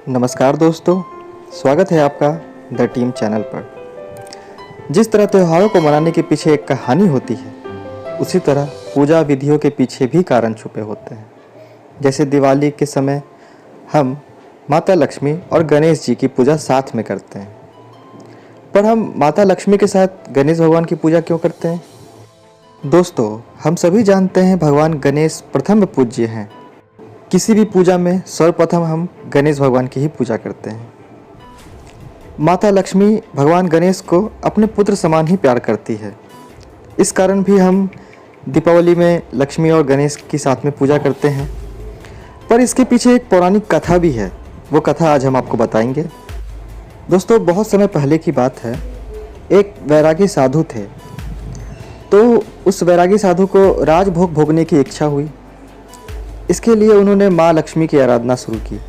नमस्कार दोस्तों, स्वागत है आपका द टीम चैनल पर। जिस तरह त्योहारों को मनाने के पीछे एक कहानी होती है, उसी तरह पूजा विधियों के पीछे भी कारण छुपे होते हैं। जैसे दिवाली के समय हम माता लक्ष्मी और गणेश जी की पूजा साथ में करते हैं, पर हम माता लक्ष्मी के साथ गणेश भगवान की पूजा क्यों करते हैं? दोस्तों, हम सभी जानते हैं भगवान गणेश प्रथम पूज्य हैं। किसी भी पूजा में सर्वप्रथम हम गणेश भगवान की ही पूजा करते हैं। माता लक्ष्मी भगवान गणेश को अपने पुत्र समान ही प्यार करती है। इस कारण भी हम दीपावली में लक्ष्मी और गणेश की साथ में पूजा करते हैं। पर इसके पीछे एक पौराणिक कथा भी है, वो कथा आज हम आपको बताएंगे। दोस्तों, बहुत समय पहले की बात है। एक वैरागी साधु थे, तो उस वैरागी साधु को राजभोग भोगने की इच्छा हुई। इसके लिए उन्होंने माँ लक्ष्मी की आराधना शुरू की।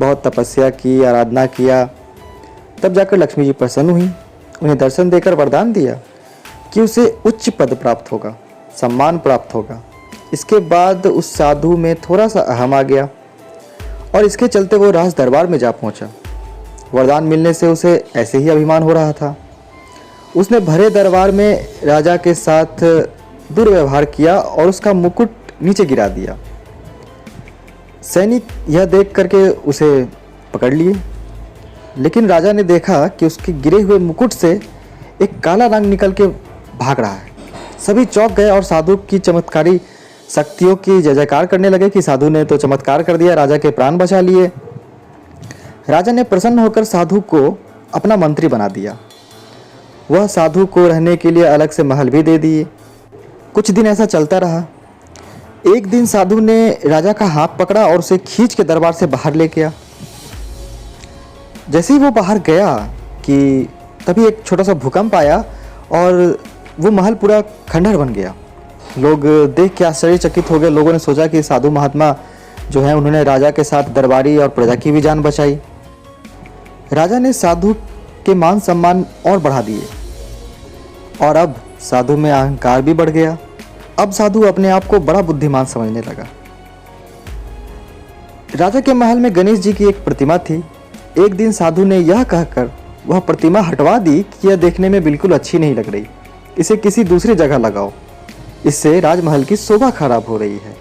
बहुत तपस्या की, आराधना किया, तब जाकर लक्ष्मी जी प्रसन्न हुई। उन्हें दर्शन देकर वरदान दिया कि उसे उच्च पद प्राप्त होगा, सम्मान प्राप्त होगा। इसके बाद उस साधु में थोड़ा सा अहम आ गया और इसके चलते वो राज दरबार में जा पहुंचा। वरदान मिलने से उसे ऐसे ही अभिमान हो रहा था। उसने भरे दरबार में राजा के साथ दुर्व्यवहार किया और उसका मुकुट नीचे गिरा दिया। सैनिक यह देख करके उसे पकड़ लिए, लेकिन राजा ने देखा कि उसके गिरे हुए मुकुट से एक काला रंग निकल के भाग रहा है। सभी चौंक गए और साधु की चमत्कारी शक्तियों की जय जयकार करने लगे कि साधु ने तो चमत्कार कर दिया, राजा के प्राण बचा लिए। राजा ने प्रसन्न होकर साधु को अपना मंत्री बना दिया। वह साधु को रहने के लिए अलग से महल भी दे दिए। कुछ दिन ऐसा चलता रहा। एक दिन साधु ने राजा का हाथ पकड़ा और उसे खींच के दरबार से बाहर ले गया। जैसे ही वो बाहर गया कि तभी एक छोटा सा भूकंप आया और वो महल पूरा खंडहर बन गया। लोग देख के आश्चर्यचकित हो गए। लोगों ने सोचा कि साधु महात्मा जो है, उन्होंने राजा के साथ दरबारी और प्रजा की भी जान बचाई। राजा ने साधु के मान सम्मान और बढ़ा दिए और अब साधु में अहंकार भी बढ़ गया। अब साधु अपने आप को बड़ा बुद्धिमान समझने लगा। राजा के महल में गणेश जी की एक प्रतिमा थी। एक दिन साधु ने यह कहकर वह प्रतिमा हटवा दी कि यह देखने में बिल्कुल अच्छी नहीं लग रही, इसे किसी दूसरी जगह लगाओ, इससे राजमहल की शोभा खराब हो रही है।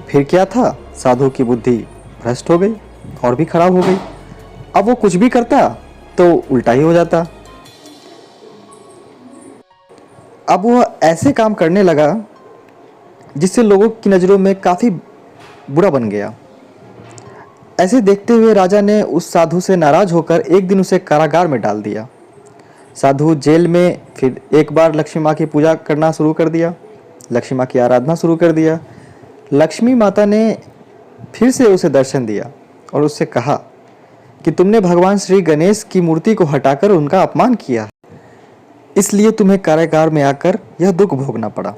फिर क्या था, साधु की बुद्धि भ्रष्ट हो गई और भी खराब हो गई। अब वो कुछ भी करता तो उल्टा ही हो जाता। अब वह ऐसे काम करने लगा जिससे लोगों की नज़रों में काफ़ी बुरा बन गया। ऐसे देखते हुए राजा ने उस साधु से नाराज होकर एक दिन उसे कारागार में डाल दिया। साधु जेल में फिर एक बार लक्ष्मी माँ की पूजा करना शुरू कर दिया, लक्ष्मी माँ की आराधना शुरू कर दिया। लक्ष्मी माता ने फिर से उसे दर्शन दिया और उससे कहा कि तुमने भगवान श्री गणेश की मूर्ति को हटाकर उनका अपमान किया, इसलिए तुम्हें कारागार में आकर यह दुख भोगना पड़ा।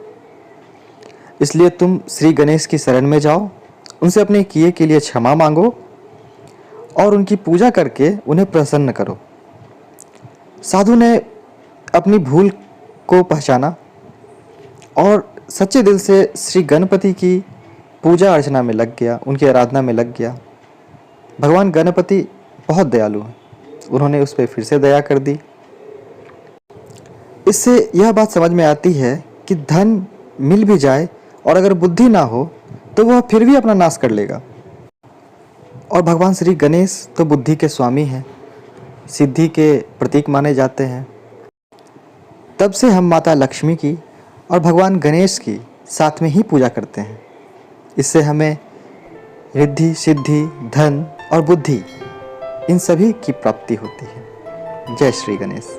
इसलिए तुम श्री गणेश की शरण में जाओ, उनसे अपने किए के लिए क्षमा मांगो और उनकी पूजा करके उन्हें प्रसन्न करो। साधु ने अपनी भूल को पहचाना और सच्चे दिल से श्री गणपति की पूजा अर्चना में लग गया, उनकी आराधना में लग गया। भगवान गणपति बहुत दयालु हैं, उन्होंने उस पर फिर से दया कर दी। इससे यह बात समझ में आती है कि धन मिल भी जाए और अगर बुद्धि ना हो तो वह फिर भी अपना नाश कर लेगा। और भगवान श्री गणेश तो बुद्धि के स्वामी हैं, सिद्धि के प्रतीक माने जाते हैं। तब से हम माता लक्ष्मी की और भगवान गणेश की साथ में ही पूजा करते हैं। इससे हमें रिद्धि, सिद्धि, धन और बुद्धि इन सभी की प्राप्ति होती है। जय श्री गणेश।